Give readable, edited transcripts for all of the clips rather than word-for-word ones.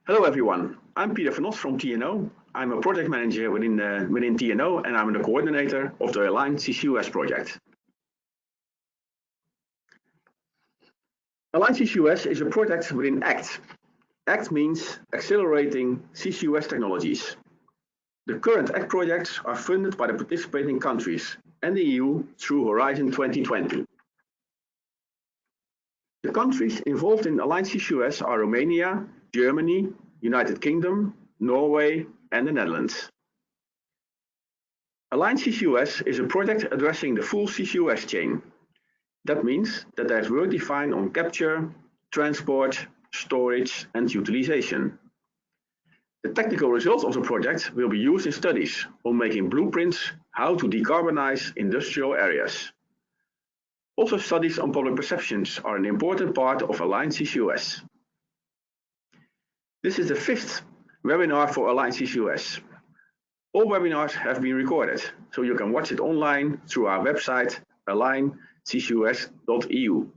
Hello everyone, I'm Peter van Os from TNO. I'm a project manager within TNO and I'm the coordinator of the ALIGN-CCUS project. ALIGN-CCUS is a project within ACT. ACT means Accelerating CCUS Technologies. The current ACT projects are funded by the participating countries and the EU through Horizon 2020. The countries involved in ALIGN-CCUS are Romania, Germany, United Kingdom, Norway, and the Netherlands. ALIGN-CCUS is a project addressing the full CCUS chain. That means that there is work defined on capture, transport, storage, and utilization. The technical results of the project will be used in studies on making blueprints how to decarbonize industrial areas. Also, studies on public perceptions are an important part of ALIGN-CCUS. This is the 5th webinar for ALIGN-CCUS. All webinars have been recorded, so you can watch it online through our website ALIGN-CCUS.eu.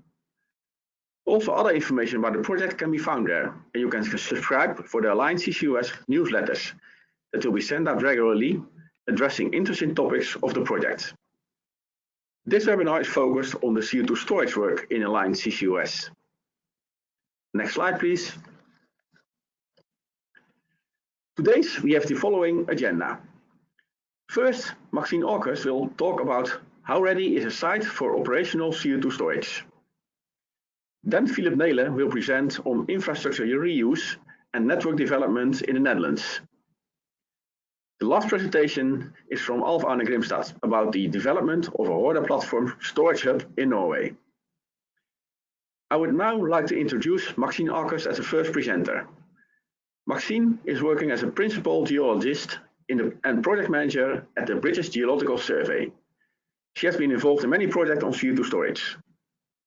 Also, other information about the project can be found there, and you can subscribe for the ALIGN-CCUS newsletters that will be sent out regularly, addressing interesting topics of the project. This webinar is focused on the CO2 storage work in ALIGN-CCUS. Next slide, please. Today we have the following agenda. First, Maxine August will talk about how ready is a site for operational CO2 storage. Then Philip Nele will present on infrastructure reuse and network development in the Netherlands. The last presentation is from Alf Arne Grimstad about the development of a Horda Platform storage hub in Norway. I would now like to introduce Maxine August as the first presenter. Maxine is working as a principal geologist and project manager at the British Geological Survey. She has been involved in many projects on CO2 storage.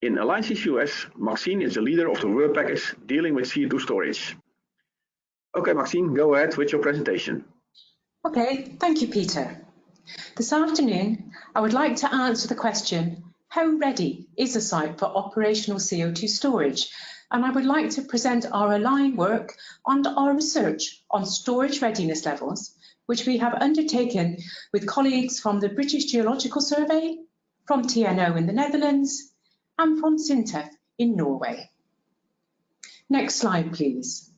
In ALIGN-CCUS, Maxine is the leader of the work package dealing with CO2 storage. Okay, Maxine, go ahead with your presentation. Okay, thank you, Peter. This afternoon, I would like to answer the question, how ready is a site for operational CO2 storage? And I would like to present our ALIGN work and our research on storage readiness levels, which we have undertaken with colleagues from the British Geological Survey, from TNO in the Netherlands, and from SINTEF in Norway. Next slide, please.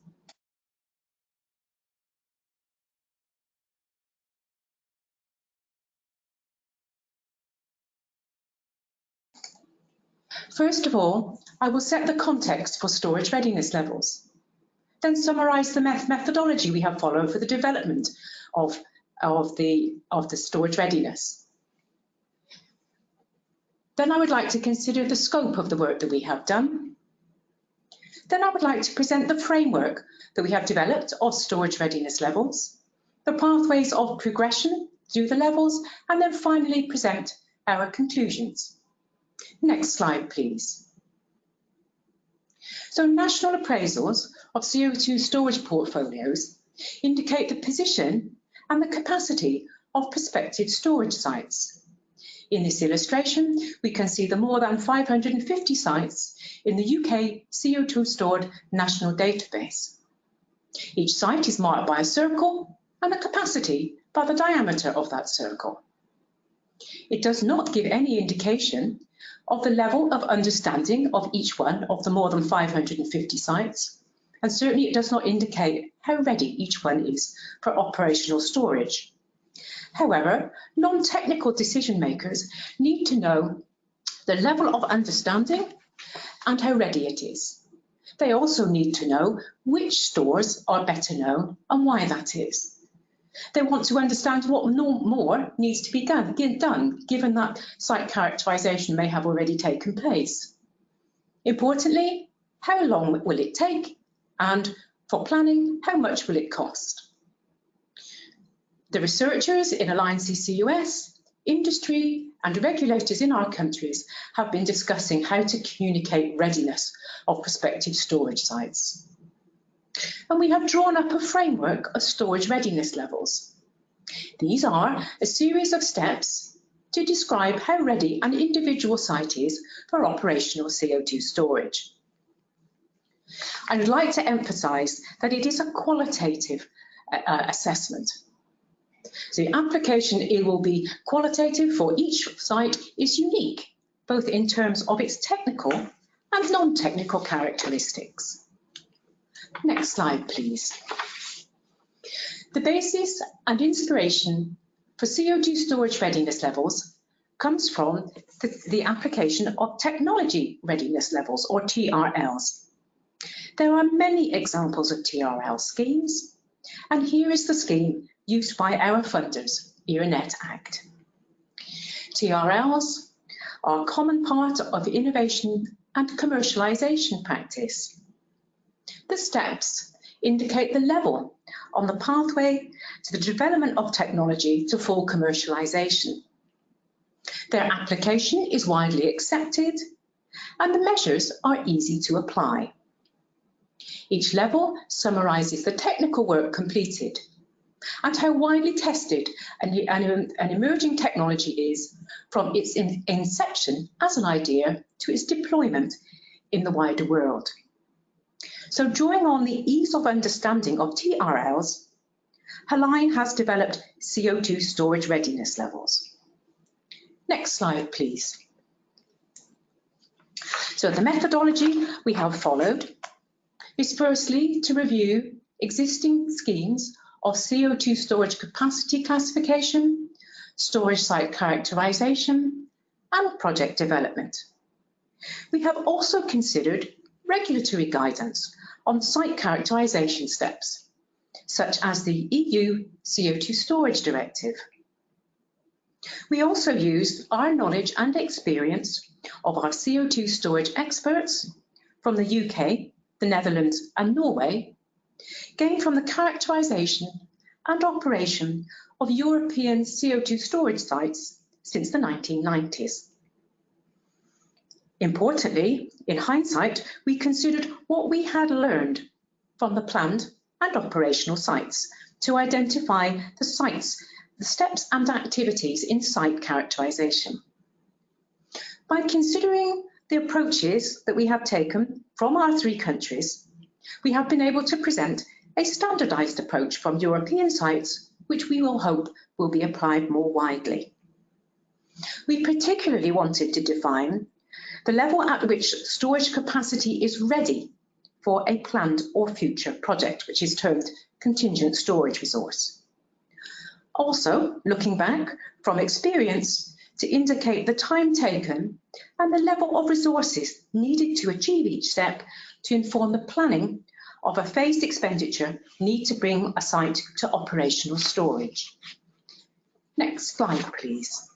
First of all, I will set the context for storage readiness levels, then summarise the methodology we have followed for the development of the storage readiness. Then I would like to consider the scope of the work that we have done. Then I would like to present the framework that we have developed of storage readiness levels, the pathways of progression through the levels, and then finally present our conclusions. Next slide, please. So national appraisals of CO2 storage portfolios indicate the position and the capacity of prospective storage sites. In this illustration, we can see the more than 550 sites in the UK CO2 stored national database. Each site is marked by a circle and the capacity by the diameter of that circle. It does not give any indication of the level of understanding of each one of the more than 550 sites, and certainly it does not indicate how ready each one is for operational storage. However, non-technical decision makers need to know the level of understanding and how ready it is. They also need to know which stores are better known and why that is. They want to understand what more needs to be done, given that site characterisation may have already taken place. Importantly, how long will it take? And for planning, how much will it cost? The researchers in ALIGN-CCUS, industry and regulators in our countries have been discussing how to communicate readiness of prospective storage sites. And we have drawn up a framework of storage readiness levels. These are a series of steps to describe how ready an individual site is for operational CO2 storage. I would like to emphasise that it is a qualitative assessment. So the application, it will be qualitative for each site, is unique, both in terms of its technical and non-technical characteristics. Next slide, please. The basis and inspiration for CO2 storage readiness levels comes from the application of technology readiness levels, or TRLs. There are many examples of TRL schemes, and here is the scheme used by our funders, ERANET Act. TRLs are a common part of innovation and commercialisation practice. The steps indicate the level on the pathway to the development of technology to full commercialisation. Their application is widely accepted and the measures are easy to apply. Each level summarises the technical work completed and how widely tested an emerging technology is from its inception as an idea to its deployment in the wider world. So drawing on the ease of understanding of TRLs, ALIGN has developed CO2 storage readiness levels. Next slide, please. So the methodology we have followed is firstly to review existing schemes of CO2 storage capacity classification, storage site characterisation, and project development. We have also considered regulatory guidance on site characterisation steps, such as the EU CO2 Storage Directive. We also used our knowledge and experience of our CO2 storage experts from the UK, the Netherlands and Norway, gained from the characterisation and operation of European CO2 storage sites since the 1990s. Importantly, in hindsight, we considered what we had learned from the planned and operational sites to identify the sites, the steps and activities in site characterisation. By considering the approaches that we have taken from our 3 countries, we have been able to present a standardised approach from European sites, which we will hope will be applied more widely. We particularly wanted to define the level at which storage capacity is ready for a planned or future project, which is termed contingent storage resource. Also, looking back from experience to indicate the time taken and the level of resources needed to achieve each step to inform the planning of a phased expenditure need to bring a site to operational storage. Next slide, please.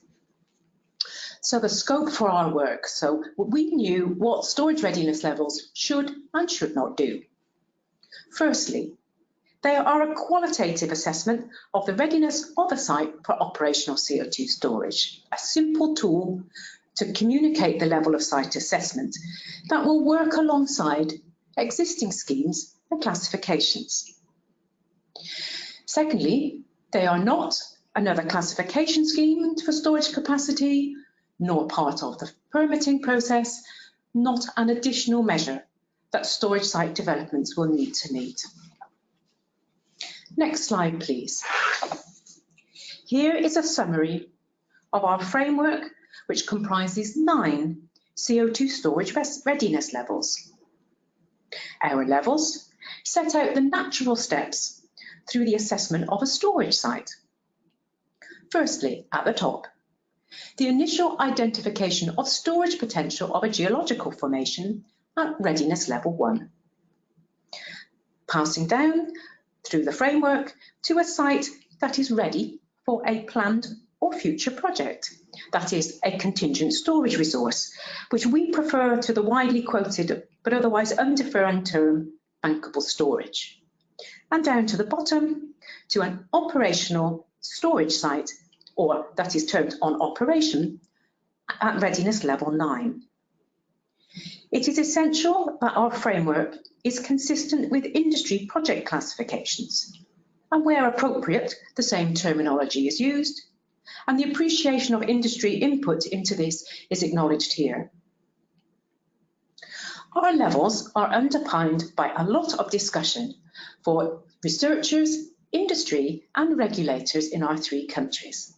So the scope for our work. So we knew what storage readiness levels should and should not do. Firstly, they are a qualitative assessment of the readiness of a site for operational CO2 storage, a simple tool to communicate the level of site assessment that will work alongside existing schemes and classifications. Secondly, they are not another classification scheme for storage capacity, nor part of the permitting process, not an additional measure that storage site developments will need to meet. Next slide, please. Here is a summary of our framework, which comprises 9 CO2 storage readiness levels. Our levels set out the natural steps through the assessment of a storage site. Firstly, at the top, the initial identification of storage potential of a geological formation at readiness level 1. Passing down through the framework to a site that is ready for a planned or future project, that is a contingent storage resource, which we prefer to the widely quoted but otherwise undefined term bankable storage. And down to the bottom to an operational storage site, or that is termed on operation, at readiness level 9. It is essential that our framework is consistent with industry project classifications, and where appropriate, the same terminology is used, and the appreciation of industry input into this is acknowledged here. Our levels are underpinned by a lot of discussion for researchers, industry and regulators in our 3 countries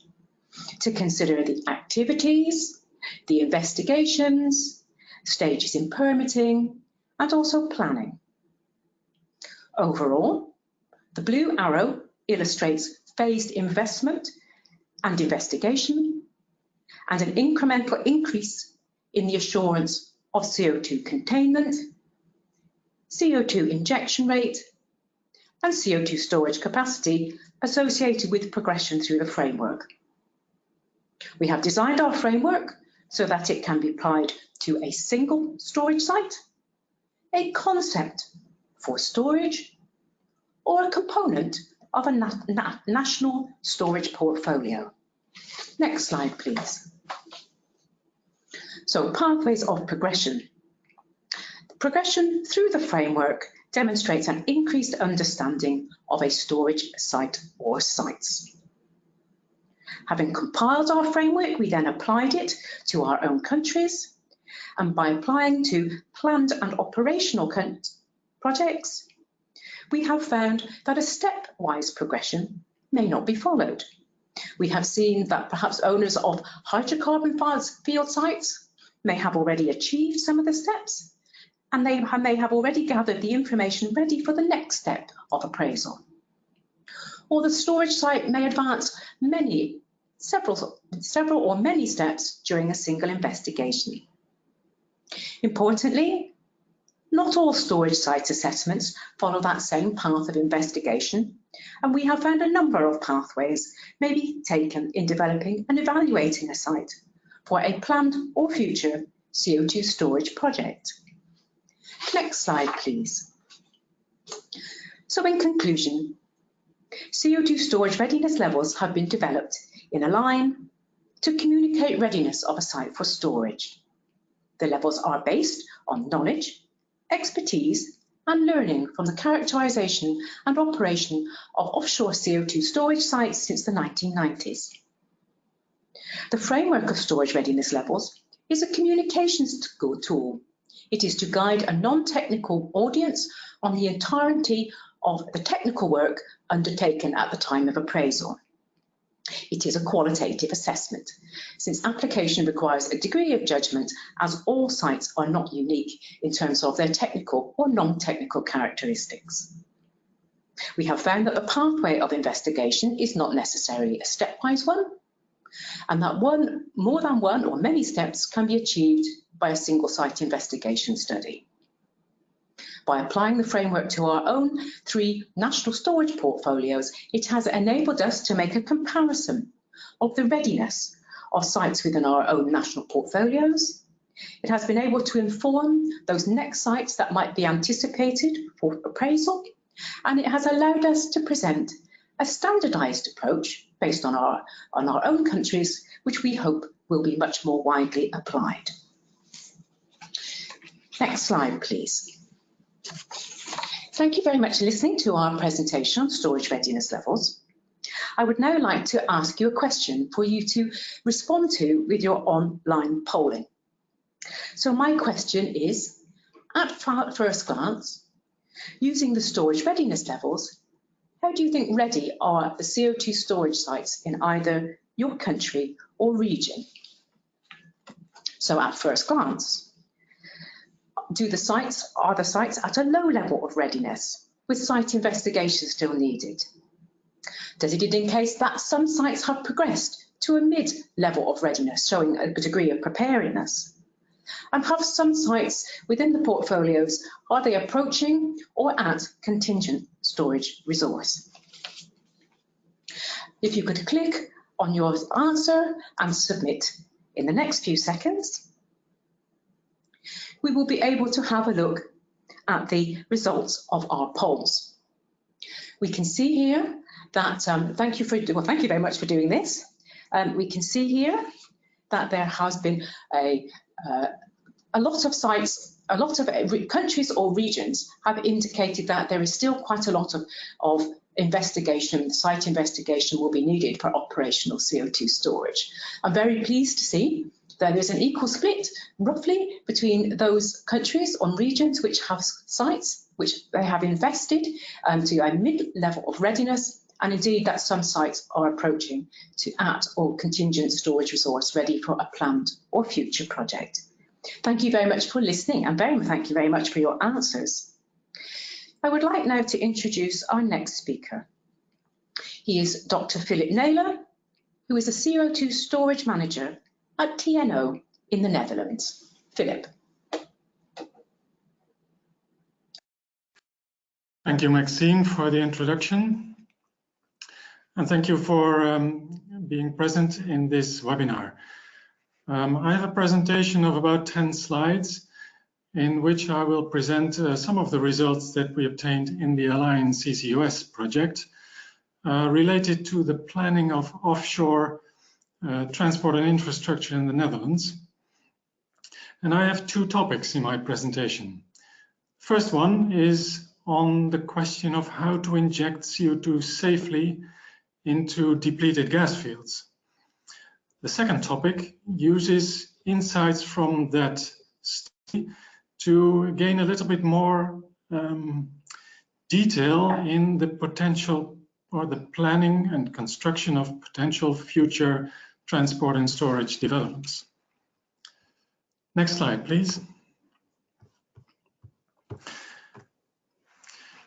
to consider the activities, the investigations, stages in permitting and also planning. Overall, the blue arrow illustrates phased investment and investigation and an incremental increase in the assurance of CO2 containment, CO2 injection rate and CO2 storage capacity associated with progression through the framework. We have designed our framework so that it can be applied to a single storage site, a concept for storage, or a component of a national storage portfolio. Next slide, please. So, pathways of progression. Progression through the framework demonstrates an increased understanding of a storage site or sites. Having compiled our framework, we then applied it to our own countries, and by applying to planned and operational projects, we have found that a stepwise progression may not be followed. We have seen that perhaps owners of hydrocarbon field sites may have already achieved some of the steps, and they may have already gathered the information ready for the next step of appraisal. Or the storage site may advance several or many steps during a single investigation. Importantly, not all storage site assessments follow that same path of investigation, and we have found a number of pathways may be taken in developing and evaluating a site for a planned or future CO2 storage project. Next slide, please. So in conclusion, CO2 storage readiness levels have been developed in ALIGN to communicate readiness of a site for storage. The levels are based on knowledge, expertise and learning from the characterisation and operation of offshore CO2 storage sites since the 1990s. The framework of storage readiness levels is a communications tool. It is to guide a non-technical audience on the entirety of the technical work undertaken at the time of appraisal. It is a qualitative assessment, since application requires a degree of judgment, as all sites are not unique in terms of their technical or non-technical characteristics. We have found that the pathway of investigation is not necessarily a stepwise one, and that more than one or many steps can be achieved by a single site investigation study. By applying the framework to our own 3 national storage portfolios, it has enabled us to make a comparison of the readiness of sites within our own national portfolios. It has been able to inform those next sites that might be anticipated for appraisal, and it has allowed us to present a standardised approach based on our own countries, which we hope will be much more widely applied. Next slide, please. Thank you very much for listening to our presentation on storage readiness levels. I would now like to ask you a question for you to respond to with your online polling. So my question is, at first glance, using the storage readiness levels, how do you think ready are the CO2 storage sites in either your country or region? So at first glance, are the sites at a low level of readiness, with site investigation still needed? Does it indicate that some sites have progressed to a mid-level of readiness, showing a degree of preparedness? And have some sites within the portfolios, are they approaching or at contingent storage resource? If you could click on your answer and submit in the next few seconds, we will be able to have a look at the results of our polls. We can see here that, thank you very much for doing this. We can see here that there has been a lot of sites, a lot of countries or regions have indicated that there is still quite a lot of investigation, site investigation will be needed for operational CO2 storage. I'm very pleased to see There is an equal split, roughly, between those countries on regions which have sites which they have invested to a mid-level of readiness, and indeed that some sites are approaching to at or contingent storage resource ready for a planned or future project. Thank you very much for listening, and thank you very much for your answers. I would like now to introduce our next speaker. He is Dr. Philip Naylor, who is a CO2 storage manager at TNO in the Netherlands. Philip. Thank you, Maxine, for the introduction. And thank you for being present in this webinar. I have a presentation of about 10 slides in which I will present some of the results that we obtained in the ALIGN-CCUS project related to the planning of offshore transport and infrastructure in the Netherlands. And I have two topics in my presentation. First one is on the question of how to inject CO2 safely into depleted gas fields. The second topic uses insights from that study to gain a little bit more detail in the potential or the planning and construction of potential future transport and storage developments. Next slide, please.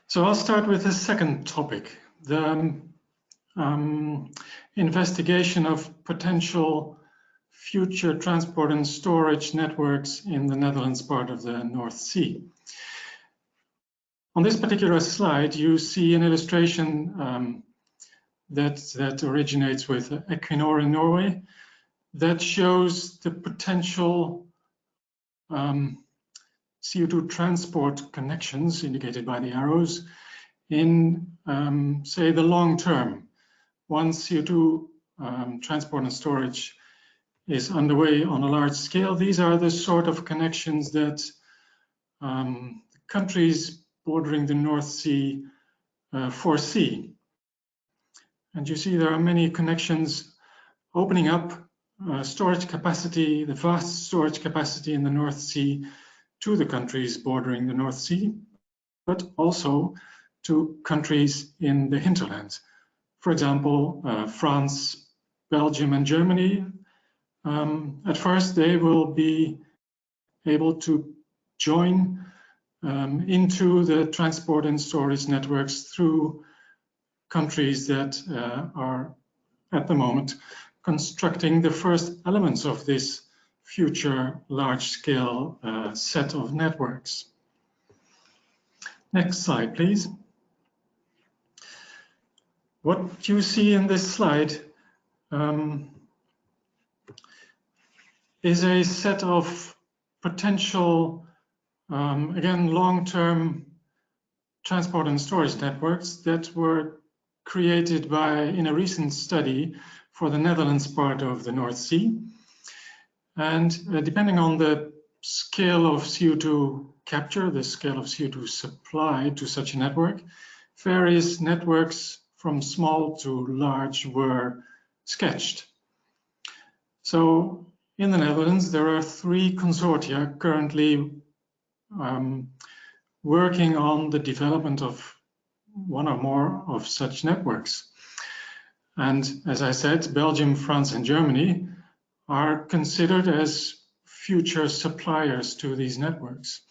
So I'll start with the second topic, the investigation of potential future transport and storage networks in the Netherlands part of the North Sea. On this particular slide, you see an illustration that originates with Equinor in Norway that shows the potential CO2 transport connections indicated by the arrows in, say, the long term. Once CO2 transport and storage is underway on a large scale, these are the sort of connections that countries bordering the North Sea foresee. And you see there are many connections opening up storage capacity, the vast storage capacity in the North Sea to the countries bordering the North Sea, but also to countries in the hinterland. For example, France, Belgium, and Germany. At first, they will be able to join into the transport and storage networks through countries that are at the moment constructing the first elements of this future large-scale set of networks. Next slide, please. What you see in this slide is a set of potential, again, long-term transport and storage networks that were created in a recent study for the Netherlands part of the North Sea. And depending on the scale of CO2 capture, the scale of CO2 supply to such a network, various networks from small to large were sketched. So in the Netherlands, there are 3 consortia currently working on the development of one or more of such networks. And as I said, Belgium, France, and Germany are considered as future suppliers to these networks.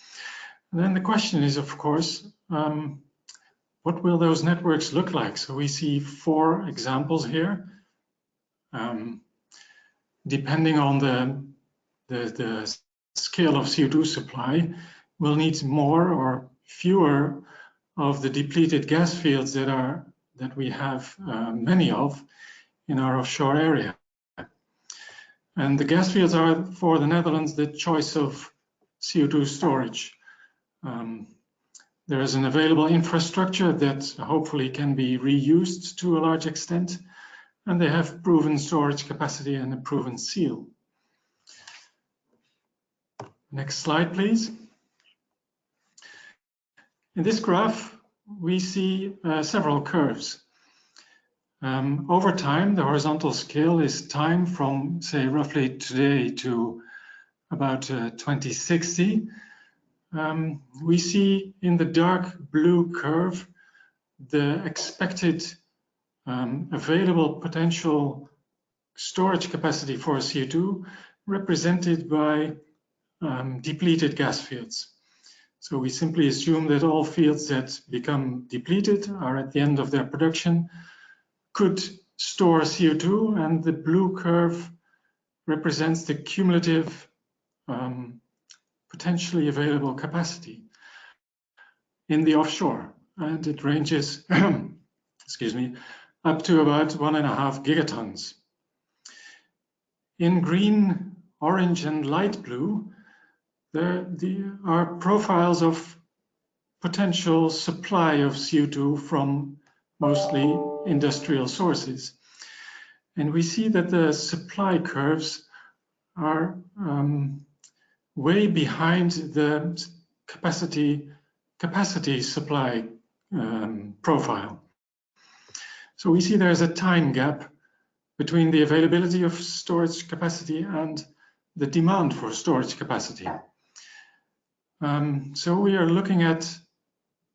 And then the question is, of course, what will those networks look like? So we see 4 examples here. Depending on the scale of CO2 supply, we'll need more or fewer of the depleted gas fields that we have many of in our offshore area. And the gas fields are, for the Netherlands, the choice of CO2 storage. There is an available infrastructure that hopefully can be reused to a large extent, and they have proven storage capacity and a proven seal. Next slide, please. In this graph, we see several curves. Over time, the horizontal scale is time from, say, roughly today to about 2060. We see in the dark blue curve the expected available potential storage capacity for CO2 represented by depleted gas fields. So we simply assume that all fields that become depleted are at the end of their production could store CO2, and the blue curve represents the cumulative potentially available capacity in the offshore, and it ranges excuse me, up to about 1.5 gigatons. In green, orange, and light blue, there are profiles of potential supply of CO2 from mostly industrial sources. And we see that the supply curves are way behind the capacity supply profile. So we see there's a time gap between the availability of storage capacity and the demand for storage capacity. So we are looking at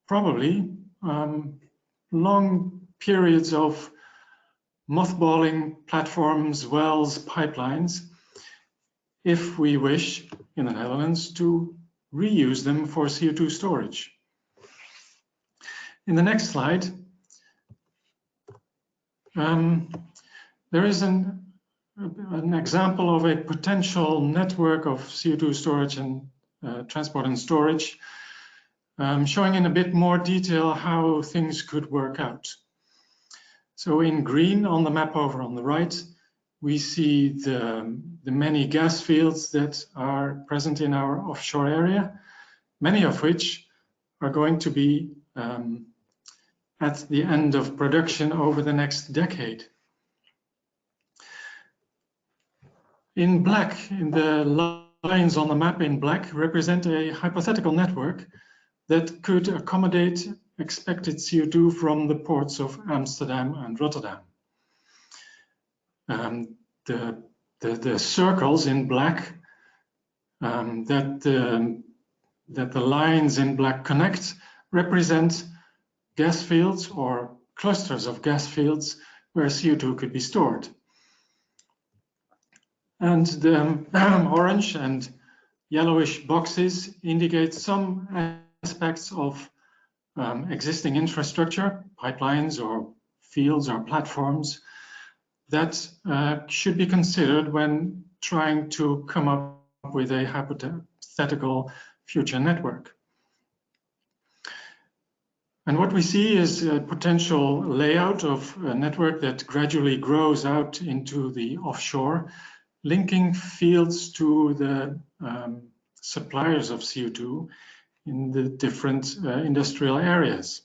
probably long periods of mothballing platforms, wells, pipelines, if we wish in the Netherlands to reuse them for CO2 storage. In the next slide, there is an example of a potential network of CO2 storage and transport and storage, showing in a bit more detail how things could work out. So in green on the map over on the right, we see the many gas fields that are present in our offshore area, many of which are going to be at the end of production over the next decade. In black, in the lines on the map in black represent a hypothetical network that could accommodate expected CO2 from the ports of Amsterdam and Rotterdam. The circles in black that the lines in black connect represent gas fields or clusters of gas fields where CO2 could be stored. And the orange and yellowish boxes indicate some aspects of existing infrastructure, pipelines or fields or platforms that should be considered when trying to come up with a hypothetical future network. And what we see is a potential layout of a network that gradually grows out into the offshore, linking fields to the suppliers of CO2 in the different industrial areas.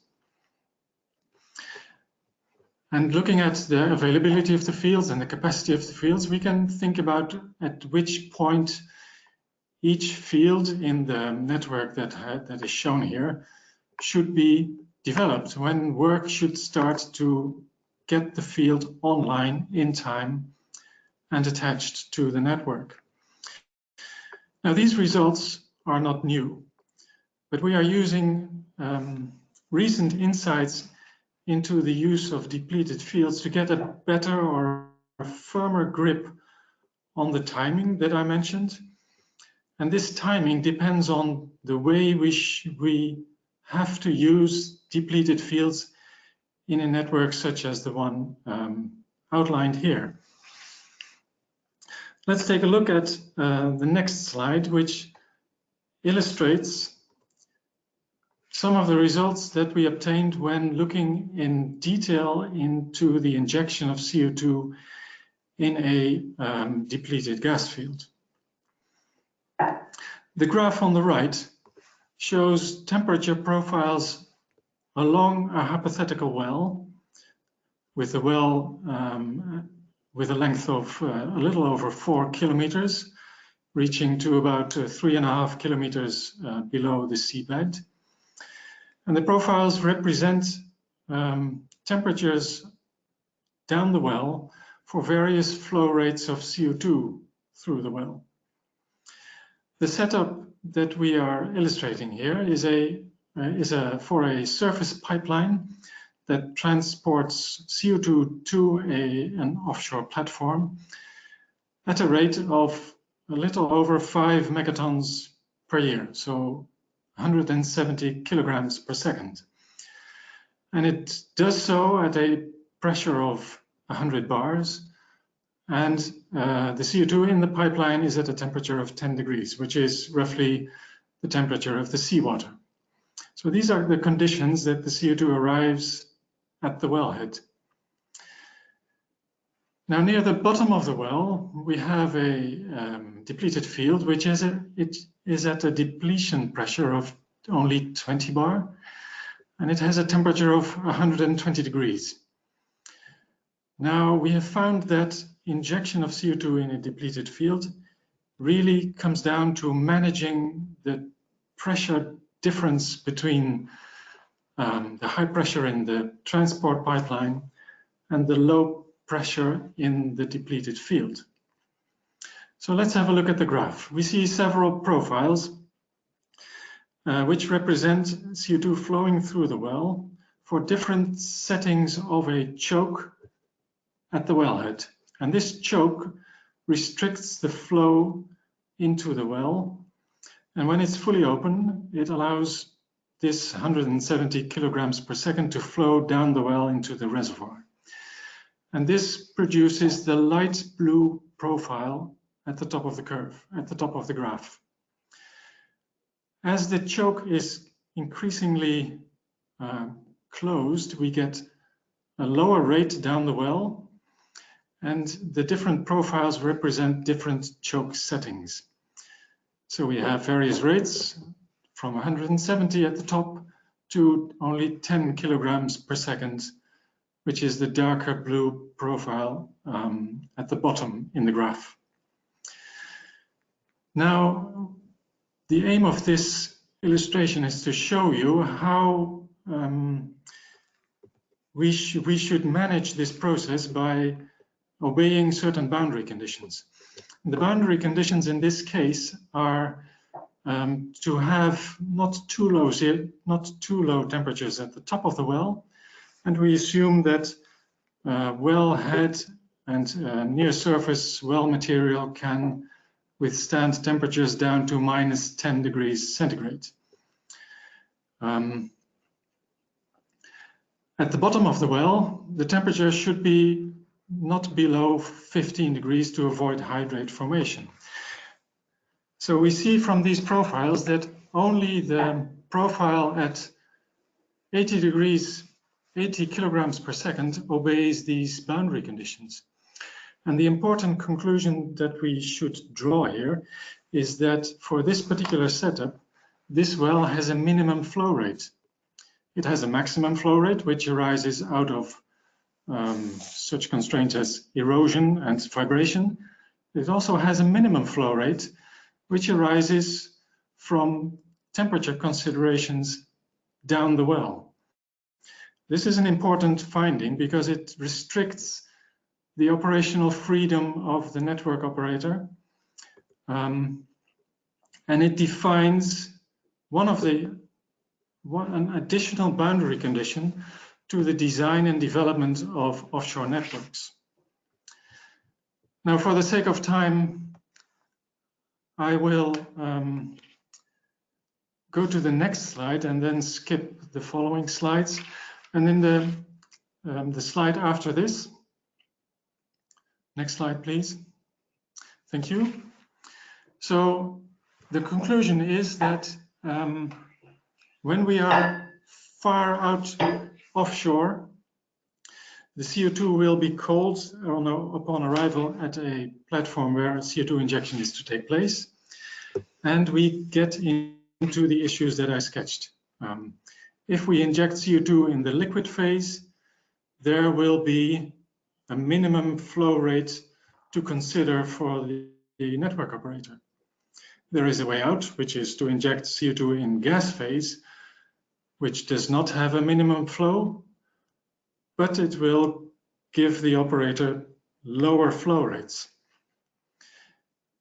And looking at the availability of the fields and the capacity of the fields, we can think about at which point each field in the network that is shown here should be developed, when work should start to get the field online in time and attached to the network. Now, these results are not new, but we are using recent insights into the use of depleted fields to get a better or a firmer grip on the timing that I mentioned. And this timing depends on the way we have to use depleted fields in a network such as the one outlined here. Let's take a look at the next slide, which illustrates some of the results that we obtained when looking in detail into the injection of CO2 in a depleted gas field. The graph on the right shows temperature profiles along a hypothetical well, with a well with a length of a little over 4 kilometers, reaching to about 3.5 kilometers below the seabed. And the profiles represent temperatures down the well for various flow rates of CO2 through the well. The setup that we are illustrating here is for a surface pipeline that transports CO2 to an offshore platform at a rate of a little over 5 megatons per year, so 170 kilograms per second. And it does so at a pressure of 100 bars, and the CO2 in the pipeline is at a temperature of 10 degrees, which is roughly the temperature of the seawater. So these are the conditions that the CO2 arrives at the wellhead. Now, near the bottom of the well, we have a depleted field, which is at a depletion pressure of only 20 bar, and it has a temperature of 120 degrees. Now, we have found that injection of CO2 in a depleted field really comes down to managing the pressure difference between the high pressure in the transport pipeline and the low pressure in the depleted field. So let's have a look at the graph. We see several profiles which represent CO2 flowing through the well for different settings of a choke at the wellhead. And this choke restricts the flow into the well. And when it's fully open, it allows this 170 kilograms per second to flow down the well into the reservoir. And this produces the light blue profile at the top of the curve, at the top of the graph. As the choke is increasingly closed, we get a lower rate down the well, and the different profiles represent different choke settings. So we have various rates from 170 at the top to only 10 kilograms per second, which is the darker blue profile at the bottom in the graph. Now, the aim of this illustration is to show you how we should manage this process by obeying certain boundary conditions. The boundary conditions in this case are to have not too low temperatures at the top of the well, and we assume that wellhead and near surface well material can withstand temperatures down to minus 10 degrees centigrade. At the bottom of the well, the temperature should be not below 15 degrees to avoid hydrate formation. So we see from these profiles that only the profile at 80 degrees, 80 kilograms per second obeys these boundary conditions. And the important conclusion that we should draw here is that for this particular setup, this well has a minimum flow rate. It has a maximum flow rate, which arises out of such constraints as erosion and vibration. It also has a minimum flow rate, which arises from temperature considerations down the well. This is an important finding because it restricts the operational freedom of the network operator, and it defines an additional boundary condition to the design and development of offshore networks. Now, for the sake of time, I will go to the next slide and then skip the following slides. And then the slide after this. Next slide, please. Thank you. So the conclusion is that when we are far out offshore, the CO2 will be cold upon arrival at a platform where CO2 injection is to take place. And we get into the issues that I sketched. If we inject CO2 in the liquid phase, there will be a minimum flow rate to consider for the network operator. There is a way out, which is to inject CO2 in gas phase, which does not have a minimum flow, but it will give the operator lower flow rates.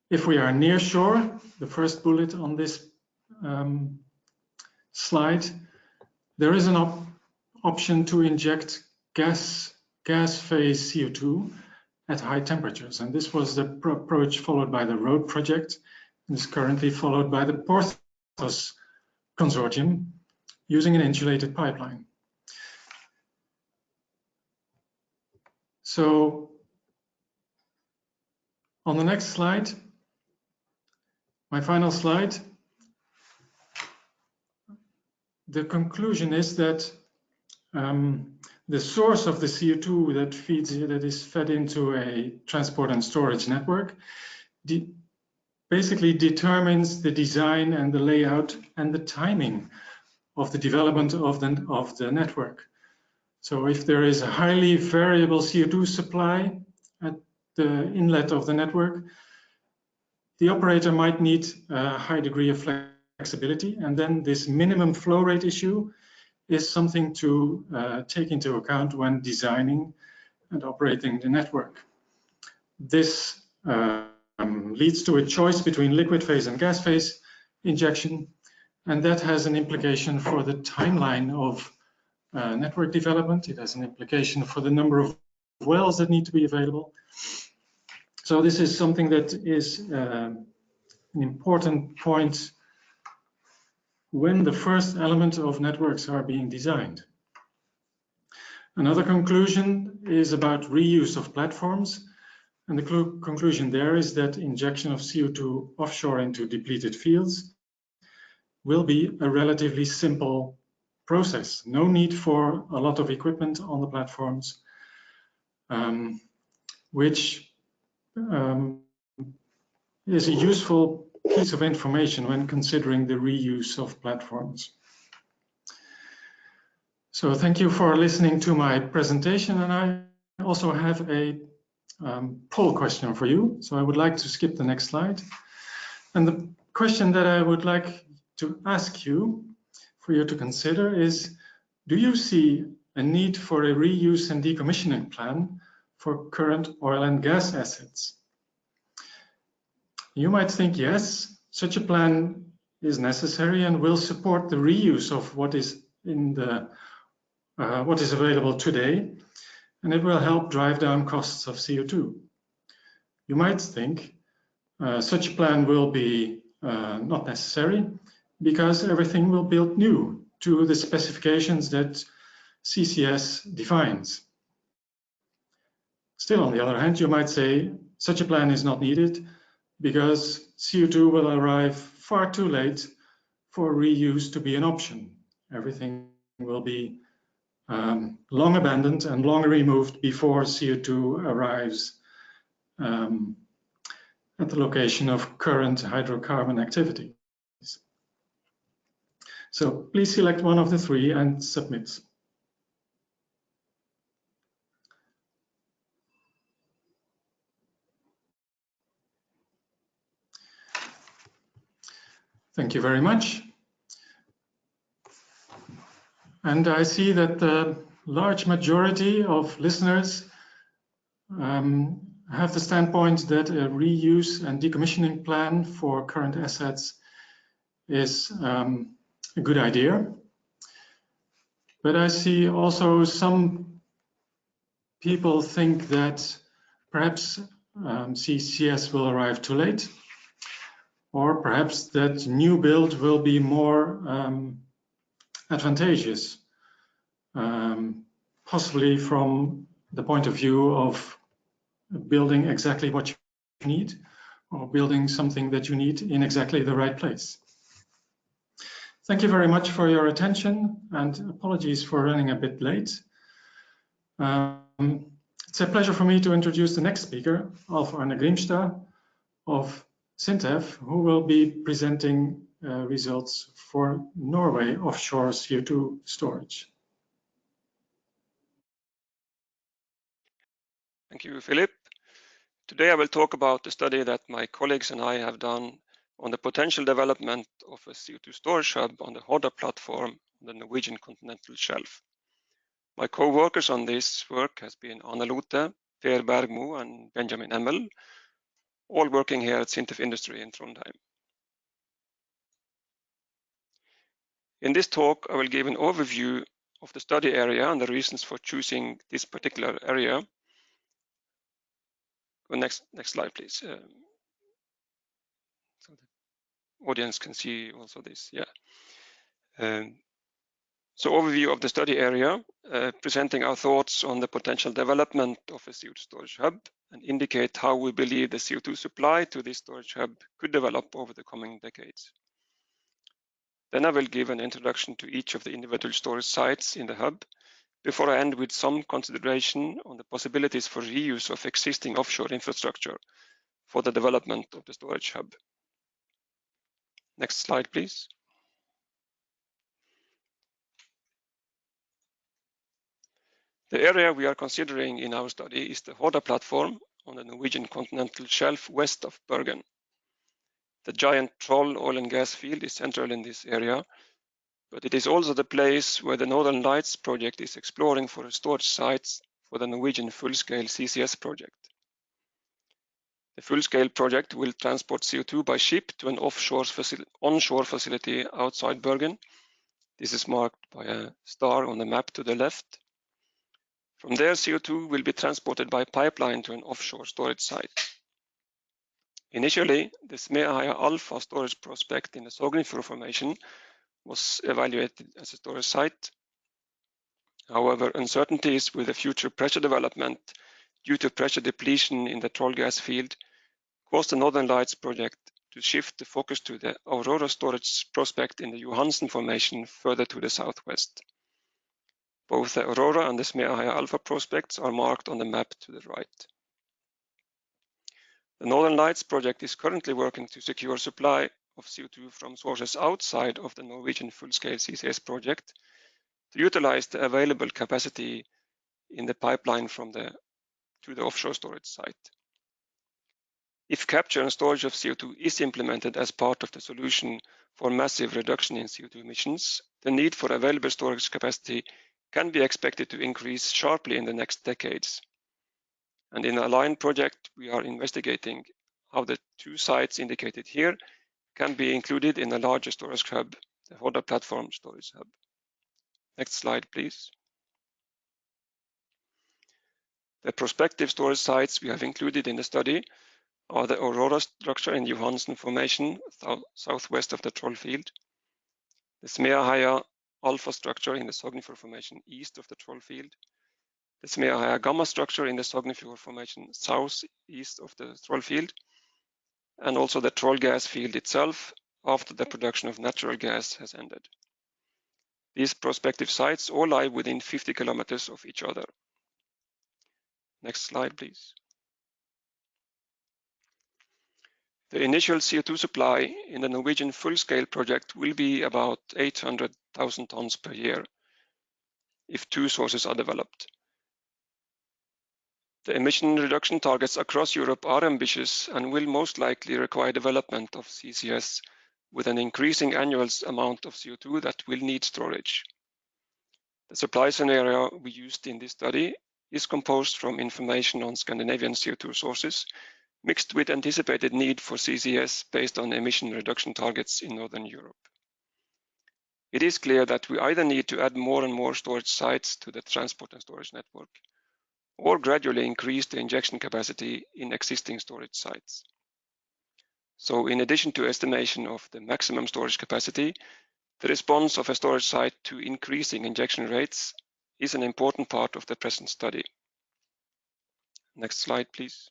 If we are near shore, the first bullet on this slide, there is an option to inject gas phase CO2 at high temperatures. And this was the approach followed by the road project and is currently followed by the Porthos consortium using an insulated pipeline. So on the next slide, my final slide, the conclusion is that the source of the CO2 that is fed into a transport and storage network basically determines the design and the layout and the timing of the development of the network. So if there is a highly variable CO2 supply at the inlet of the network, the operator might need a high degree of flexibility, and then this minimum flow rate issue is something to take into account when designing and operating the network. This leads to a choice between liquid phase and gas phase injection, and that has an implication for the timeline of network development. It has an implication for the number of wells that need to be available. So this is something that is an important point when the first element of networks are being designed. Another conclusion is about reuse of platforms. And the conclusion there is that injection of CO2 offshore into depleted fields will be a relatively simple process. No need for a lot of equipment on the platforms, which is a useful piece of information when considering the reuse of platforms. So thank you for listening to my presentation, and I also have a poll question for you. So I would like to skip the next slide. And the question that I would like to ask you, for you to consider, is, do you see a need for a reuse and decommissioning plan for current oil and gas assets? You might think, yes, such a plan is necessary and will support the reuse of what is available today, and it will help drive down costs of CO2. You might think such a plan will be not necessary because everything will be built new to the specifications that CCS defines. Still, on the other hand, you might say such a plan is not needed because CO2 will arrive far too late for reuse to be an option. Everything will be long abandoned and long removed before CO2 arrives at the location of current hydrocarbon activities. So please select one of the three and submit. Thank you very much. And I see that the large majority of listeners have the standpoint that a reuse and decommissioning plan for current assets is a good idea. But I see also some people think that perhaps CCS will arrive too late, or perhaps that new build will be more advantageous, possibly from the point of view of building exactly what you need, or building something that you need in exactly the right place. Thank you very much for your attention, and apologies for running a bit late. It's a pleasure for me to introduce the next speaker, Alf Arne Grimstad of SINTEF, who will be presenting results for Norway offshore CO2 storage. Thank you, Philip. Today I will talk about the study that my colleagues and I have done on the potential development of a CO2 storage hub on the Horda Platform on the Norwegian continental shelf. My co-workers on this work has been Anne Lothe, Per Bergmo, and Benjamin Emmel, all working here at Sintef Industry in Trondheim. In this talk, I will give an overview of the study area and the reasons for choosing this particular area. Well, next slide, please. So the audience can see also this. Yeah. So overview of the study area, presenting our thoughts on the potential development of a CO2 storage hub and indicate how we believe the CO2 supply to this storage hub could develop over the coming decades. Then I will give an introduction to each of the individual storage sites in the hub before I end with some consideration on the possibilities for reuse of existing offshore infrastructure for the development of the storage hub. Next slide, please. The area we are considering in our study is the Horda Platform on the Norwegian continental shelf west of Bergen. The giant Troll oil and gas field is central in this area, but it is also the place where the Northern Lights project is exploring for a storage site for the Norwegian full-scale CCS project. The full-scale project will transport CO2 by ship to an onshore facility outside Bergen. This is marked by a star on the map to the left. From there, CO2 will be transported by pipeline to an offshore storage site. Initially, the Smeaheia Alpha storage prospect in the Sognefjord Formation was evaluated as a storage site. However, uncertainties with the future pressure development due to pressure depletion in the Troll gas field caused the Northern Lights project to shift the focus to the Aurora storage prospect in the Johansen Formation further to the southwest. Both the Aurora and the Smeaheia Alpha prospects are marked on the map to the right. The Northern Lights project is currently working to secure supply of CO2 from sources outside of the Norwegian full-scale CCS project to utilize the available capacity in the pipeline from to the offshore storage site. If capture and storage of CO2 is implemented as part of the solution for massive reduction in CO2 emissions, the need for available storage capacity can be expected to increase sharply in the next decades. And in the ALIGN project, we are investigating how the two sites indicated here can be included in a larger storage hub, the Horda Platform storage hub. Next slide, please. The prospective storage sites we have included in the study are the Aurora structure in Johansen Formation, southwest of the Troll field, the Smeaheia Alpha structure in the Sognefjord Formation, east of the Troll field, the Smeaheia Gamma structure in the Sognefjord Formation, southeast of the Troll field, and also the Troll gas field itself after the production of natural gas has ended. These prospective sites all lie within 50 kilometers of each other. Next slide, please. The initial CO2 supply in the Norwegian full-scale project will be about 800,000 tons per year if two sources are developed. The emission reduction targets across Europe are ambitious and will most likely require development of CCS with an increasing annual amount of CO2 that will need storage. The supply scenario we used in this study is composed from information on Scandinavian CO2 sources mixed with anticipated need for CCS based on emission reduction targets in Northern Europe. It is clear that we either need to add more and more storage sites to the transport and storage network, or gradually increase the injection capacity in existing storage sites. So in addition to estimation of the maximum storage capacity, the response of a storage site to increasing injection rates is an important part of the present study. Next slide, please.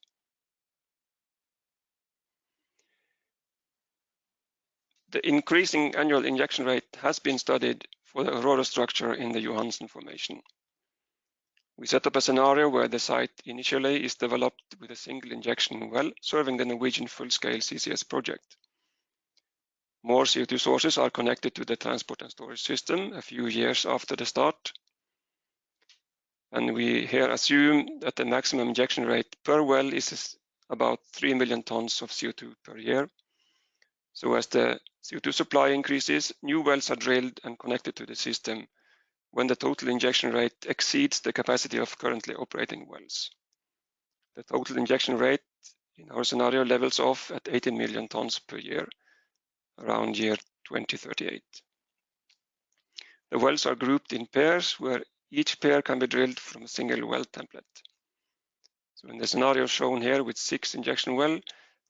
The increasing annual injection rate has been studied for the Aurora structure in the Johansen Formation. We set up a scenario where the site initially is developed with a single injection well serving the Norwegian full-scale CCS project. More CO2 sources are connected to the transport and storage system a few years after the start. And we here assume that the maximum injection rate per well is about 3 million tons of CO2 per year. So as the CO2 supply increases, new wells are drilled and connected to the system when the total injection rate exceeds the capacity of currently operating wells. The total injection rate in our scenario levels off at 18 million tons per year around year 2038. The wells are grouped in pairs where each pair can be drilled from a single well template. So in the scenario shown here with 6 injection wells,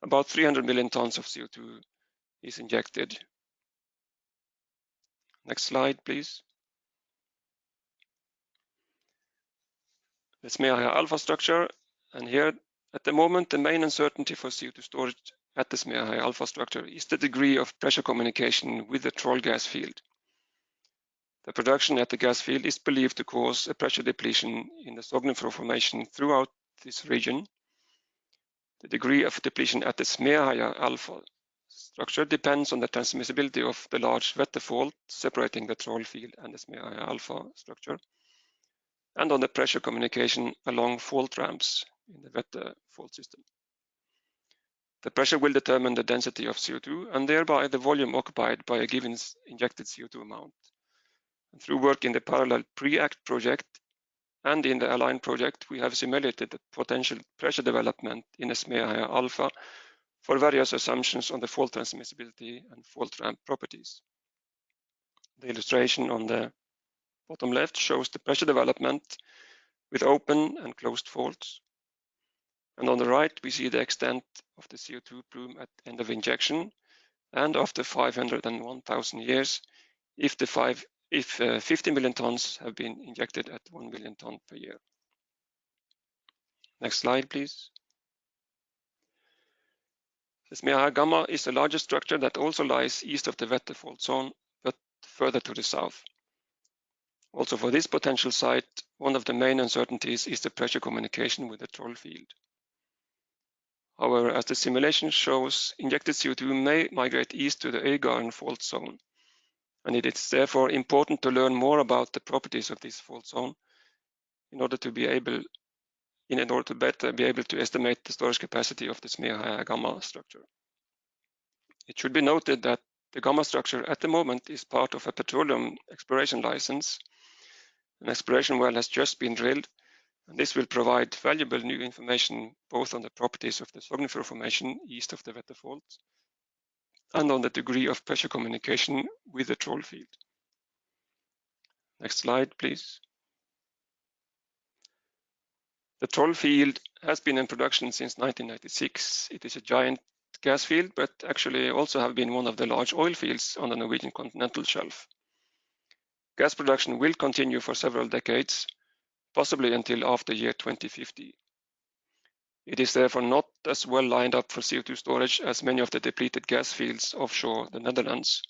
about 300 million tons of CO2 is injected. Next slide, please. The Smeaheia alpha structure, and here at the moment the main uncertainty for CO2 storage at the Smeaheia alpha structure is the degree of pressure communication with the troll gas field. The production at the gas field is believed to cause a pressure depletion in the Smeaheia Formation throughout this region. The degree of depletion at the Smeaheia alpha structure depends on the transmissibility of the large Vette fault separating the troll field and the Smeaheia alpha structure, and on the pressure communication along fault ramps in the Vette fault system. The pressure will determine the density of CO2 and thereby the volume occupied by a given injected CO2 amount. And through work in the parallel pre-ACT project and in the ALIGN project, we have simulated the potential pressure development in the Smeaheia alpha for various assumptions on the fault transmissibility and fault ramp properties. The illustration on the bottom left shows the pressure development with open and closed faults. And on the right, we see the extent of the CO2 plume at end of injection and after 500 and 1,000 years if 50 million tons have been injected at 1 million ton per year. Next slide, please. The Smeaheia Gamma is the largest structure that also lies east of the Vette fault zone, but further to the south. Also for this potential site, one of the main uncertainties is the pressure communication with the troll field. However, as the simulation shows, injected CO2 may migrate east to the Øygarden fault zone, and it is therefore important to learn more about the properties of this fault zone in order to better be able to estimate the storage capacity of the Smeaheia Gamma structure. It should be noted that the Gamma structure at the moment is part of a petroleum exploration license. An exploration well has just been drilled, and this will provide valuable new information both on the properties of the Smeaheia Formation east of the Vette fault and on the degree of pressure communication with the troll field. Next slide, please. The troll field has been in production since 1996. It is a giant gas field, but actually also have been one of the large oil fields on the Norwegian continental shelf. Gas production will continue for several decades, possibly until after year 2050. It is therefore not as well lined up for CO2 storage as many of the depleted gas fields offshore the Netherlands.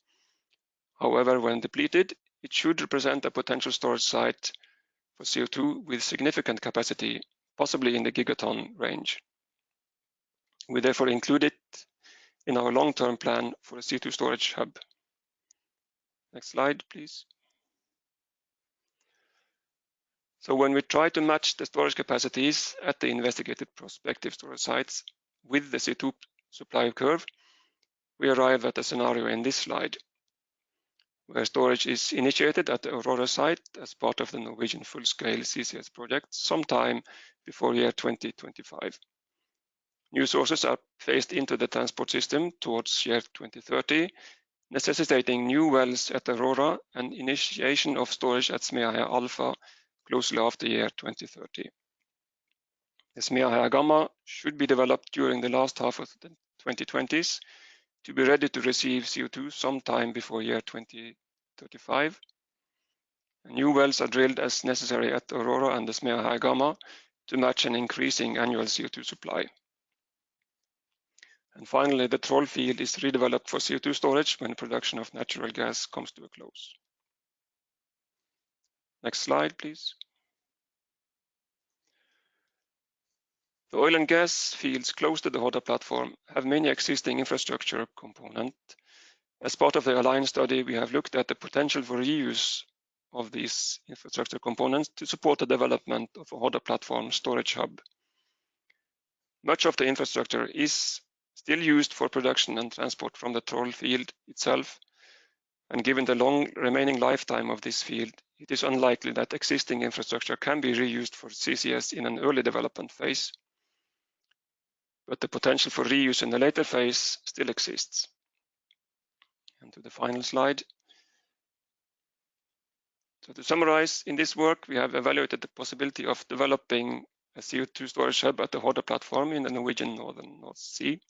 However, when depleted, it should represent a potential storage site for CO2 with significant capacity, possibly in the gigaton range. We therefore include it in our long-term plan for a CO2 storage hub. Next slide, please. So when we try to match the storage capacities at the investigated prospective storage sites with the CO2 supply curve, we arrive at a scenario in this slide, where storage is initiated at the Aurora site as part of the Norwegian full-scale CCS project sometime before year 2025. New sources are phased into the transport system towards year 2030, necessitating new wells at Aurora and initiation of storage at Smeaheia Alpha closely after year 2030. The Smeaheia Gamma should be developed during the last half of the 2020s to be ready to receive CO2 sometime before year 2035. New wells are drilled as necessary at Aurora and the Smeaheia Gamma to match an increasing annual CO2 supply. And finally, the troll field is redeveloped for CO2 storage when production of natural gas comes to a close. Next slide, please. The oil and gas fields close to the Horda Platform have many existing infrastructure components. As part of the ALIGN study, we have looked at the potential for reuse of these infrastructure components to support the development of a Horda Platform storage hub. Much of the infrastructure is still used for production and transport from the troll field itself, and given the long remaining lifetime of this field, it is unlikely that existing infrastructure can be reused for CCS in an early development phase, but the potential for reuse in the later phase still exists. And to the final slide. So to summarize, in this work, we have evaluated the possibility of developing a CO2 storage hub at the Horda Platform in the Norwegian Northern North Sea.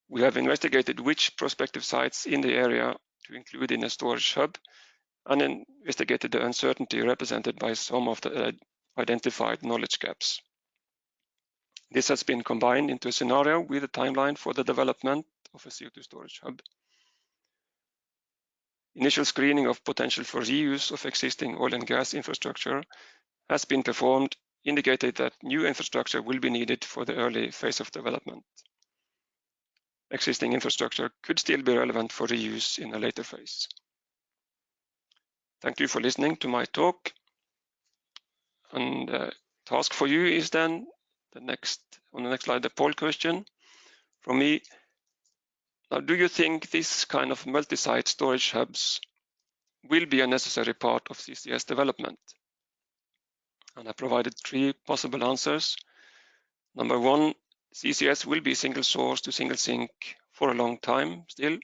We have investigated which prospective sites in the area to include in a storage hub and investigated the uncertainty represented by some of the identified knowledge gaps. This has been combined into a scenario with a timeline for the development of a CO2 storage hub. Initial screening of potential for reuse of existing oil and gas infrastructure has been performed, indicating that new infrastructure will be needed for the early phase of development. Existing infrastructure could still be relevant for reuse in a later phase. Thank you for listening to my talk. And the task for you is then on the next slide, the poll question from me. Now, do you think this kind of multi-site storage hubs will be a necessary part of CCS development? And I provided 3 possible answers. Number 1, CCS will be single source to single sink for a long time still.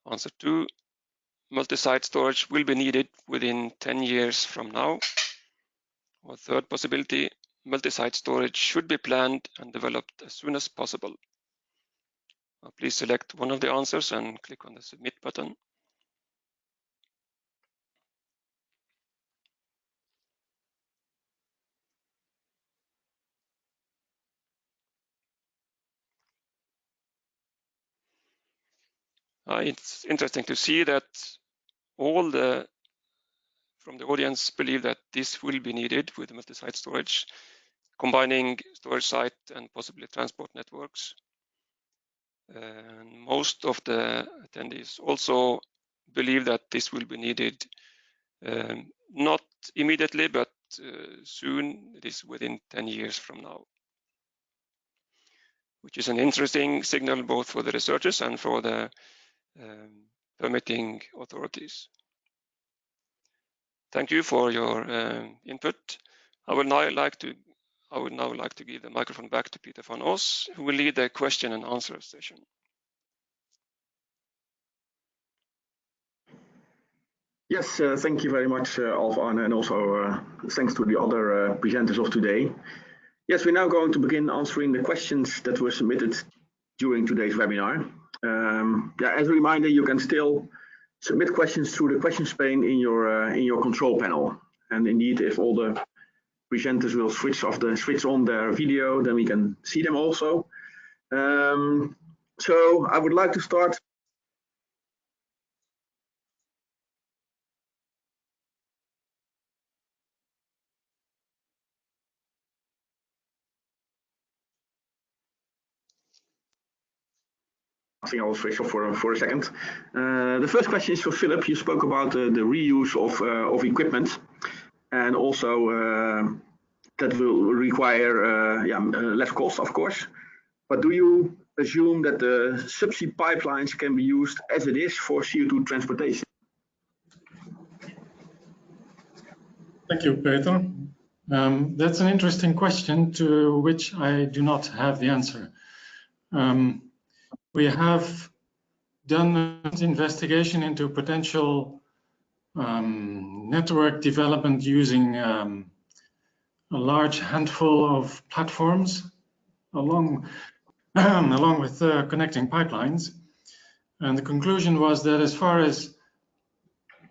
Answer 2, multi-site storage will be needed within 10 years from now. Or third possibility, multi-site storage should be planned and developed as soon as possible. Now please select one of the answers and click on the submit button. It's interesting to see that all from the audience believe that this will be needed with multi-site storage, combining storage site and possibly transport networks. And most of the attendees also believe that this will be needed, not immediately, but soon. It is within 10 years from now, which is an interesting signal both for the researchers and for the permitting authorities. Thank you for your input. I would now like to give the microphone back to Peter van Os, who will lead the question and answer session. Yes, thank you very much, Alf Arne, and also thanks to the other presenters of today. Yes, we're now going to begin answering the questions that were submitted during today's webinar. As a reminder, you can still submit questions through the questions pane in your control panel. And indeed, if all the presenters will switch on their video, then we can see them also. So I would like to start. I think I will switch off for a second. The first question is for Philip. You spoke about the reuse of equipment, and also that will require less cost, of course. But do you assume that the subsea pipelines can be used as it is for CO2 transportation? Thank you, Peter. That's an interesting question to which I do not have the answer. We have done an investigation into potential network development using a large handful of platforms along with connecting pipelines. And the conclusion was that as far as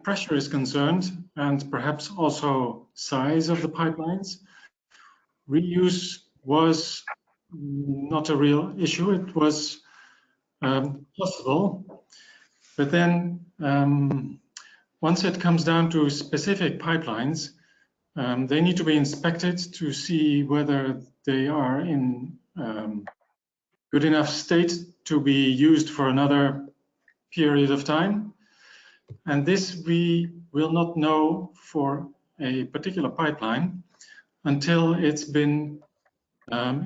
pressure is concerned, and perhaps also size of the pipelines, reuse was not a real issue. It was possible, but then once it comes down to specific pipelines, they need to be inspected to see whether they are in good enough state to be used for another period of time. And this we will not know for a particular pipeline until it's been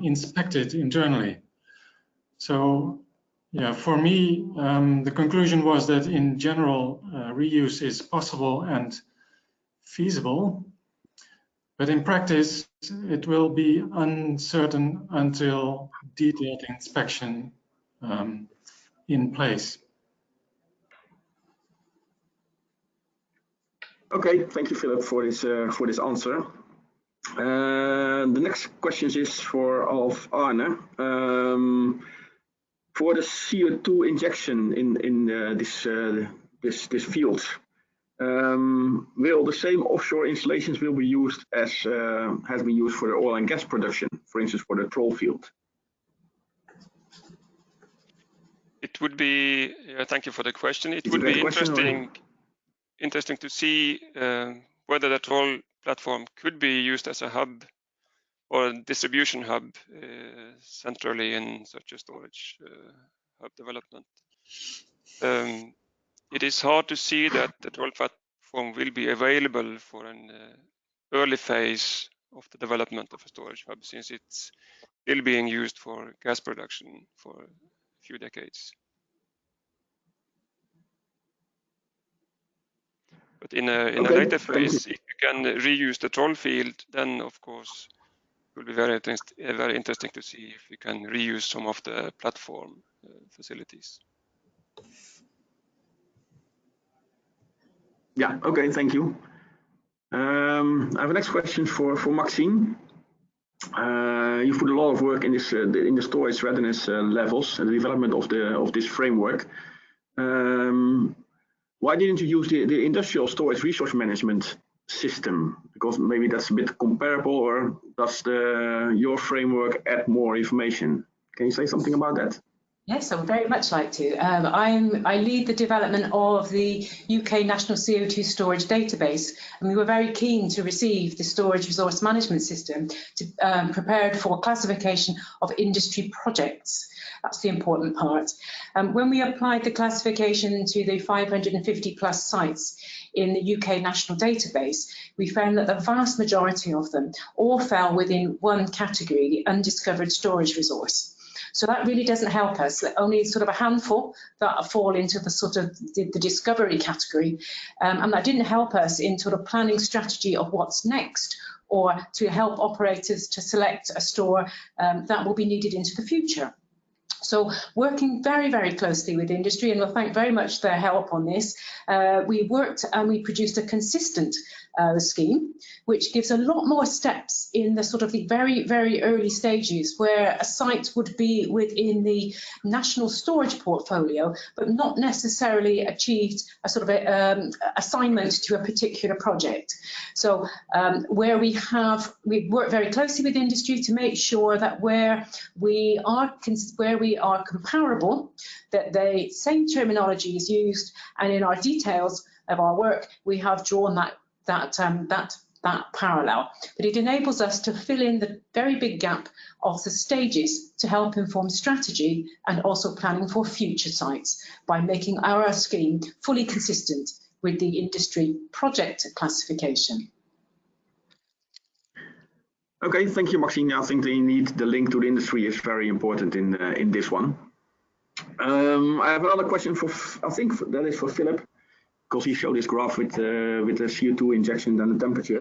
inspected internally. So yeah, for me, the conclusion was that in general, reuse is possible and feasible, but in practice it will be uncertain until detailed inspection in place. Okay, thank you, Philip, for this answer. The next question is for Arne. For the CO2 injection in this field, will the same offshore installations will be used as has been used for the oil and gas production, for instance, for the troll field? It would be. Thank you for the question. It It's would be question, interesting to see whether the troll platform could be used as a hub or a distribution hub centrally in such a storage hub development. It is hard to see that the troll platform will be available for an early phase of the development of a storage hub, since it's still being used for gas production for a few decades. But in a later phase, if you can reuse the troll field, then of course it will be very interesting to see if you can reuse some of the platform facilities. Yeah, okay, thank you. I have a next question for Maxine. You've put a lot of work in this in the storage readiness levels and the development of this framework. Why didn't you use the industrial storage resource management system? Because maybe that's a bit comparable, or does your framework add more information? Can you say something about that? Yes, I would very much like to. I lead the development of the UK National CO2 Storage Database, and we were very keen to receive the Storage Resource Management System prepared for classification of industry projects. That's the important part. When we applied the classification to the 550 plus sites in the UK National Database, we found that the vast majority of them all fell within one category, the undiscovered storage resource. So that really doesn't help us. Only sort of a handful that fall into the sort of the discovery category, and that didn't help us in sort of planning strategy of what's next, or to help operators to select a store that will be needed into the future. So working very, very closely with industry, and we'll thank very much their help on this, we worked and we produced a consistent scheme, which gives a lot more steps in the sort of the very, very early stages where a site would be within the national storage portfolio, but not necessarily achieved a sort of assignment to a particular project. So where we work very closely with industry to make sure that where we are comparable, that the same terminology is used, and in our details of our work, we have drawn that parallel. But it enables us to fill in the very big gap of the stages to help inform strategy and also planning for future sites by making our scheme fully consistent with the industry project classification. Okay, thank you, Maxine. I think the link to the industry is very important in this one. I have another question I think that is for Philip, because he showed this graph with the CO2 injection and the temperature.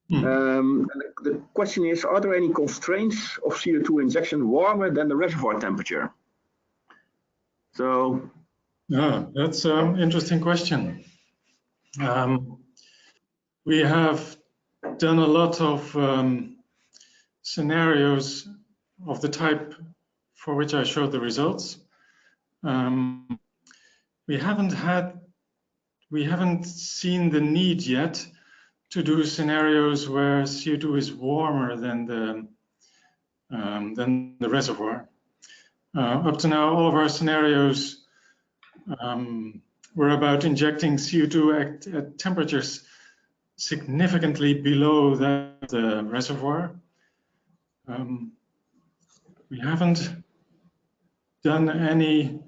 And the question is, are there any constraints of CO2 injection warmer than the reservoir temperature? So, yeah, that's an interesting question. We have done a lot of scenarios of the type for which I showed the results. We haven't seen the need yet to do scenarios where CO2 is warmer than the reservoir. Up to now, all of our scenarios were about injecting CO2 at temperatures significantly below that of the reservoir. We haven't done any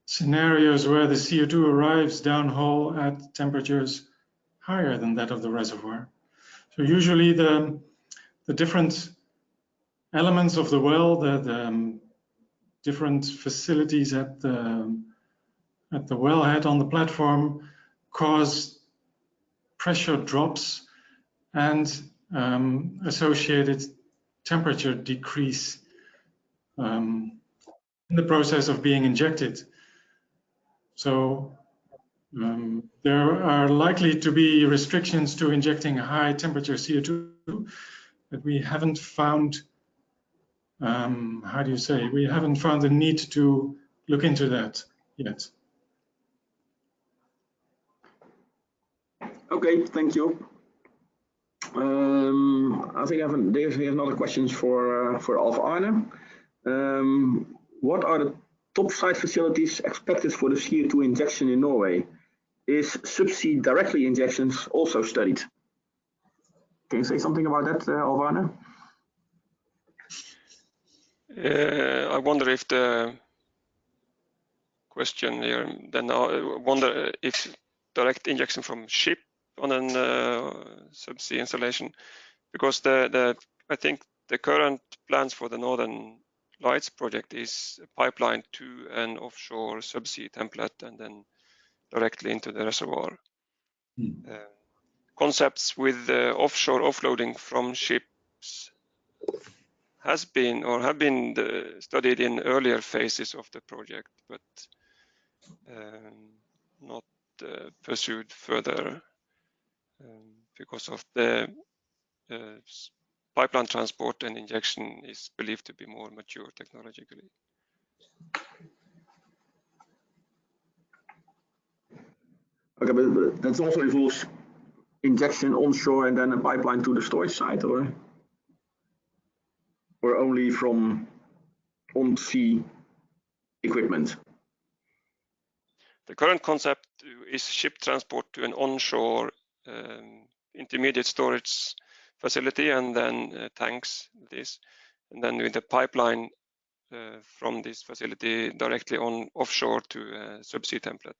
scenarios where the CO2 arrives downhole at temperatures higher than that of the reservoir. So usually the different elements of the well, the different facilities at the wellhead on the platform cause pressure drops and associated temperature decrease in the process of being injected. So there are likely to be restrictions to injecting high temperature CO2, but we haven't found, how do you say, we haven't found the need to look into that yet. Okay, thank you. I think there's another questions for Alf-Arne. What are the top site facilities expected for the CO2 injection in Norway? Is subsea directly injections also studied? Can you say something about that, Alf-Arne? I wonder if the question here, then I wonder if direct injection from ship on an subsea installation, because I think the current plans for the Northern Lights project is a pipeline to an offshore subsea template and then directly into the reservoir. Concepts with offshore offloading from ships have been studied in earlier phases of the project, but not pursued further because of the pipeline transport and injection is believed to be more mature technologically. Okay, but that also involves injection onshore and then a pipeline to the storage site, or only from on-sea equipment? The current concept is ship transport to an onshore intermediate storage facility and then tanks this, and then with the pipeline from this facility directly on offshore to a subsea template.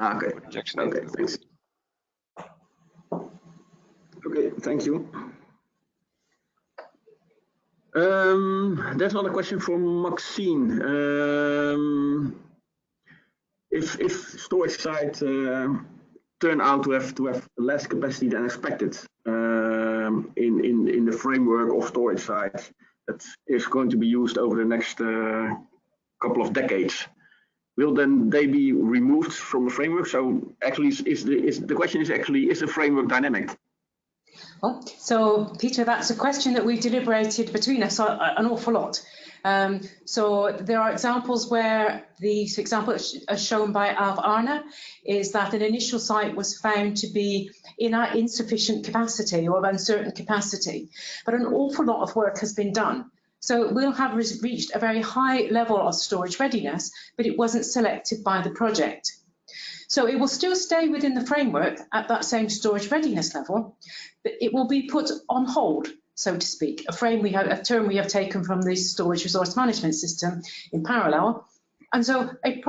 Okay. Okay, thanks. Okay, thank you. There's another question from Maxine. If storage sites turn out to have less capacity than expected in the framework of storage sites that is going to be used over the next couple of decades, will then they be removed from the framework? So actually, the question is actually, is the framework dynamic? Well, so Peter, that's a question that we've deliberated between us an awful lot. So there are examples where the example as shown by Alf-Arne is that an initial site was found to be in insufficient capacity or uncertain capacity, but an awful lot of work has been done. So we'll have reached a very high level of storage readiness, but it wasn't selected by the project. So it will still stay within the framework at that same storage readiness level, but it will be put on hold, so to speak, a term we have taken from the storage resource management system in parallel. And so a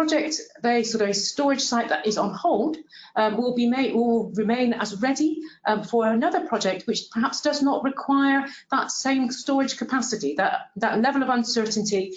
storage site that is on hold will remain as ready for another project which perhaps does not require that same storage capacity. That level of uncertainty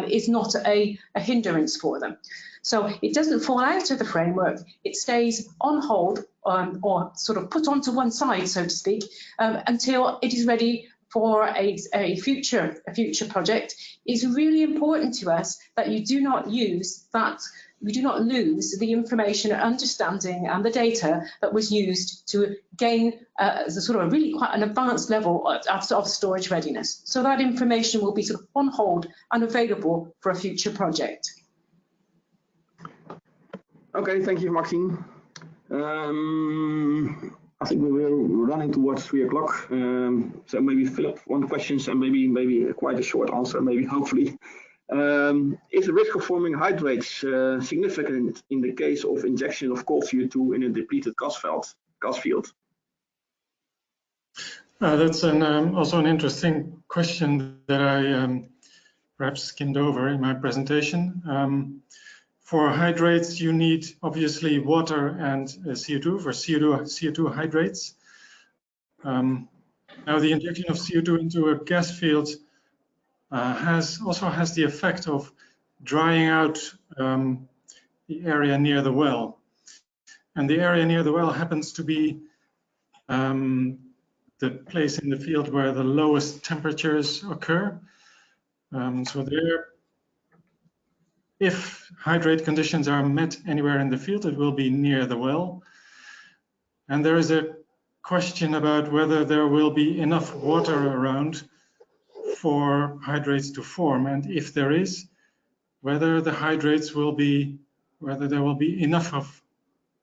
is not a hindrance for them. So it doesn't fall out of the framework, it stays on hold or sort of put onto one side, so to speak, until it is ready for a future project. It's really important to us that you do not lose the information, understanding and the data that was used to gain really quite an advanced level of storage readiness. So that information will be sort of on hold and available for a future project. Okay, thank you, Maxine. I think we're running towards 3 o'clock. So maybe Philip, one question and maybe quite a short answer, maybe hopefully. Is the risk of forming hydrates significant in the case of injection of cold CO2 in a depleted gas field? That's also an interesting question that I perhaps skimmed over in my presentation. For hydrates, you need obviously water and CO2 for CO2 hydrates. Now, the injection of CO2 into a gas field also has the effect of drying out the area near the well. And the area near the well happens to be the place in the field where the lowest temperatures occur. So there, if hydrate conditions are met anywhere in the field, it will be near the well. And there is a question about whether there will be enough water around for hydrates to form, and if there is, whether the hydrates will be, whether there will be enough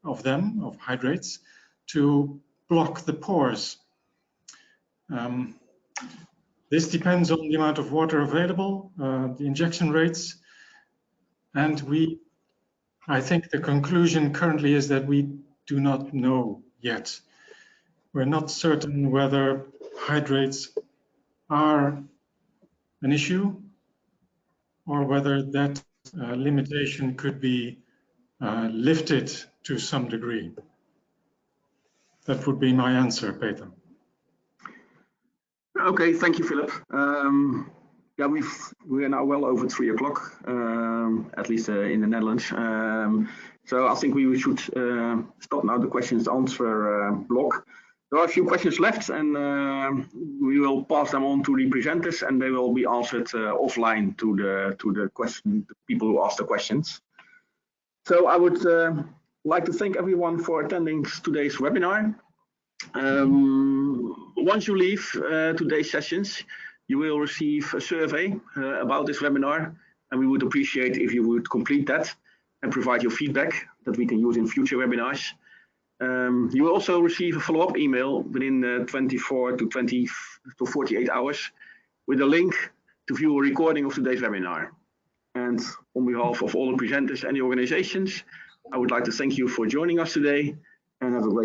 of them, of hydrates, to block the pores. This depends on the amount of water available, the injection rates, and I think the conclusion currently is that we do not know yet. We're not certain whether hydrates are an issue or whether that limitation could be lifted to some degree. That would be my answer, Peter. Okay, thank you, Philip. Yeah, we are now well over 3 o'clock, at least in the Netherlands. So I think we should stop now the questions and answer block. There are a few questions left, and we will pass them on to the presenters, and they will be answered offline to the people who asked the questions. So I would like to thank everyone for attending today's webinar. Once you leave today's sessions, you will receive a survey about this webinar, and we would appreciate if you would complete that and provide your feedback that we can use in future webinars. You will also receive a follow-up email within 24 to 48 hours with a link to view a recording of today's webinar. And on behalf of all the presenters and the organizations, I would like to thank you for joining us today, and have a great